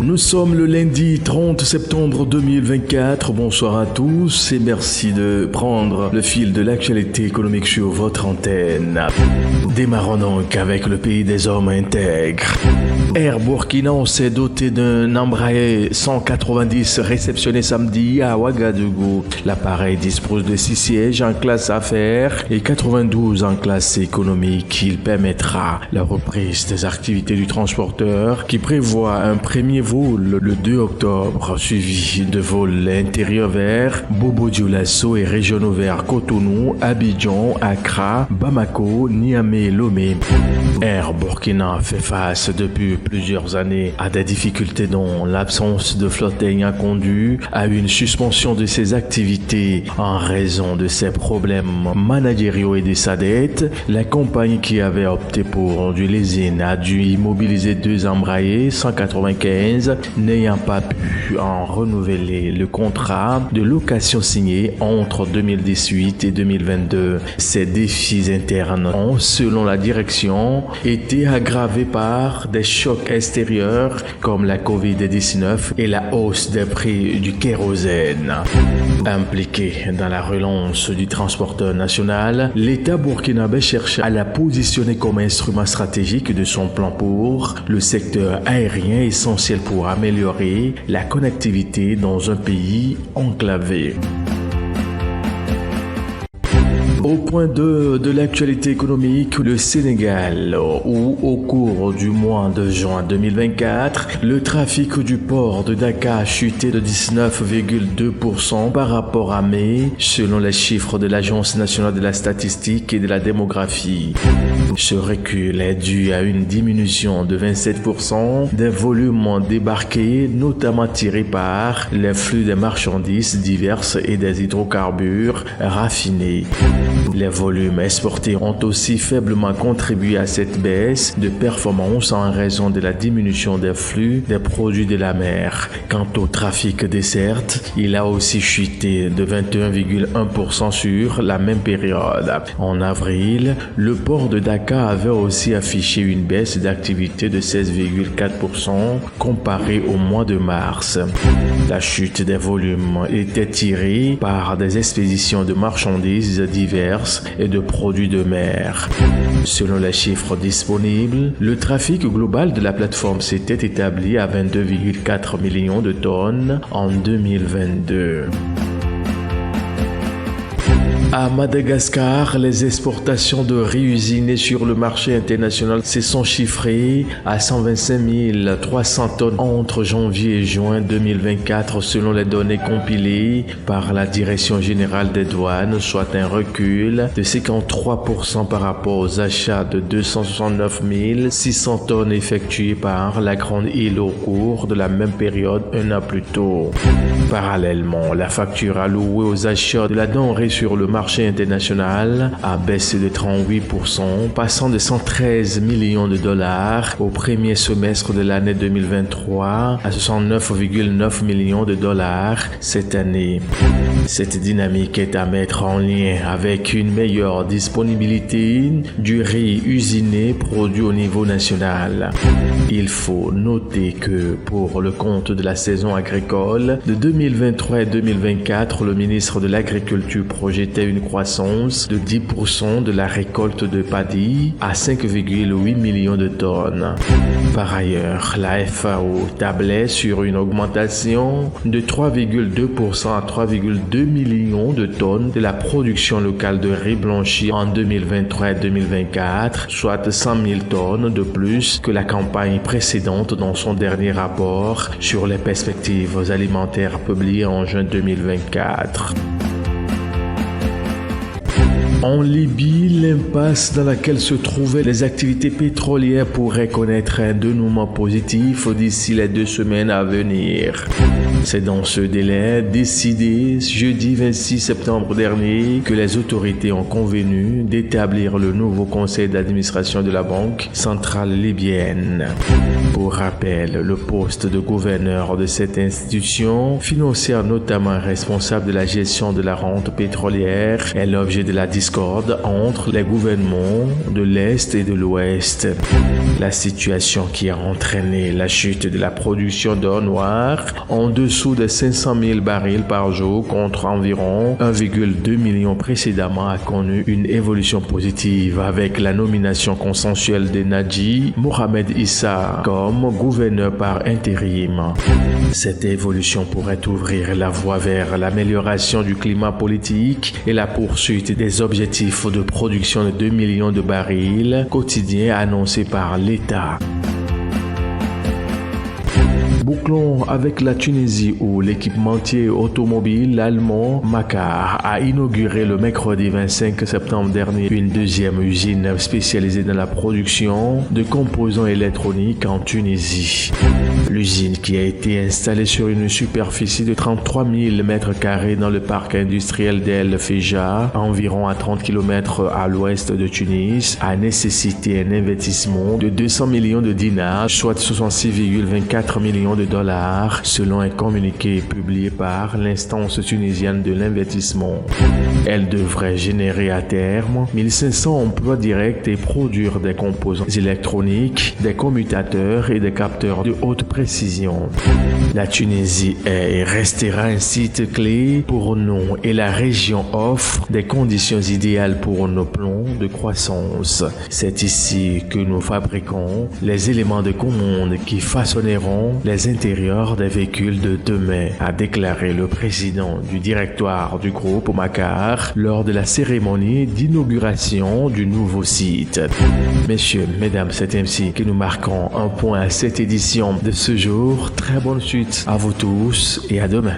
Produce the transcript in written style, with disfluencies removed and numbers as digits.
Nous sommes le lundi 30 septembre 2024. Bonsoir à tous et merci de prendre le fil de l'actualité économique sur votre antenne. Démarrons donc avec le pays des hommes intègres. Air Burkina s'est doté d'un Embraer 190 réceptionné samedi à Ouagadougou. L'appareil dispose de 6 sièges en classe affaires et 92 en classe économique. Il permettra la reprise des activités du transporteur qui prévoit un premier vol le 2 octobre, suivi de vols intérieurs vers Bobo-Dioulasso et régionaux vers Cotonou, Abidjan, Accra, Bamako, Niamey et Lomé. Air Burkina fait face depuis plusieurs années à des difficultés dont l'absence de flotte ayant conduit à une suspension de ses activités en raison de ses problèmes managériaux et de sa dette. La compagnie qui avait opté pour du leasing a dû immobiliser 2 Embraer 195 n'ayant pas pu en renouveler le contrat de location signé entre 2018 et 2022. Ces défis internes ont, selon la direction, été aggravés par des chocs extérieurs comme la Covid-19 et la hausse des prix du kérosène. Impliqué dans la relance du transporteur national, l'État burkinabé cherche à la positionner comme instrument stratégique de son plan pour le secteur aérien essentiel pour améliorer la connectivité dans un pays enclavé. Au point 2 de l'actualité économique, le Sénégal, où au cours du mois de juin 2024, le trafic du port de Dakar a chuté de 19,2% par rapport à mai, selon les chiffres de l'Agence nationale de la statistique et de la démographie. Ce recul est dû à une diminution de 27% des volumes débarqués, notamment tirés par les flux des marchandises diverses et des hydrocarbures raffinés. Les volumes exportés ont aussi faiblement contribué à cette baisse de performance en raison de la diminution des flux des produits de la mer. Quant au trafic desserte, il a aussi chuté de 21,1% sur la même période. En avril, le port de Dakar avait aussi affiché une baisse d'activité de 16,4% comparé au mois de mars. La chute des volumes était tirée par des expéditions de marchandises diverses et de produits de mer. Selon les chiffres disponibles, le trafic global de la plateforme s'était établi à 22,4 millions de tonnes en 2022. À Madagascar, les exportations de riz usiné sur le marché international se sont chiffrées à 125 300 tonnes entre janvier et juin 2024 selon les données compilées par la Direction générale des douanes, soit un recul de 53% par rapport aux achats de 269 600 tonnes effectués par la Grande Île au cours de la même période un an plus tôt. Parallèlement, la facture allouée aux achats de la denrée sur le marché international a baissé de 38%, passant de 113 millions de dollars au premier semestre de l'année 2023 à 69,9 millions de dollars cette année. Cette dynamique est à mettre en lien avec une meilleure disponibilité du riz usiné produit au niveau national. Il faut noter que pour le compte de la saison agricole de 2023 et 2024, le ministre de l'Agriculture projetait une croissance de 10% de la récolte de paddy à 5,8 millions de tonnes. Par ailleurs, la FAO tablait sur une augmentation de 3,2% à 3,2 millions de tonnes de la production locale de riz blanchi en 2023 et 2024, soit 100 000 tonnes de plus que la campagne précédente dans son dernier rapport sur les perspectives alimentaires publié en juin 2024. En Libye, l'impasse dans laquelle se trouvaient les activités pétrolières pourrait connaître un dénouement positif d'ici les 2 semaines à venir. C'est dans ce délai décidé jeudi 26 septembre dernier que les autorités ont convenu d'établir le nouveau conseil d'administration de la Banque centrale libyenne. Pour rappel, le poste de gouverneur de cette institution, financière notamment responsable de la gestion de la rente pétrolière, est l'objet de la discussion discorde entre les gouvernements de l'Est et de l'Ouest. La situation qui a entraîné la chute de la production d'or noir en dessous de 500 000 barils par jour contre environ 1,2 million précédemment a connu une évolution positive avec la nomination consensuelle de Nadji Mohamed Issa comme gouverneur par intérim. Cette évolution pourrait ouvrir la voie vers l'amélioration du climat politique et la poursuite des objectifs de production de 2 millions de barils quotidiens annoncés par l'État. Bouclons avec la Tunisie où l'équipementier automobile allemand Macar a inauguré le mercredi 25 septembre dernier une deuxième usine spécialisée dans la production de composants électroniques en Tunisie. L'usine qui a été installée sur une superficie de 33 000 m² dans le parc industriel d'El Feja, environ à 30 km à l'ouest de Tunis, a nécessité un investissement de 200 millions de dinars, soit 66,24 millions de dollars, selon un communiqué publié par l'instance tunisienne de l'investissement. Elle devrait générer à terme 1500 emplois directs et produire des composants électroniques, des commutateurs et des capteurs de haute précision. La Tunisie est et restera un site clé pour nous et la région offre des conditions idéales pour nos plans de croissance. C'est ici que nous fabriquons les éléments de commande qui façonneront les intérieurs des véhicules de demain, a déclaré le président du directoire du groupe Macar lors de la cérémonie d'inauguration du nouveau site. Messieurs, mesdames, c'est ainsi que nous marquons un point à cette édition de ce jour. Très bonne suite à vous tous et à demain.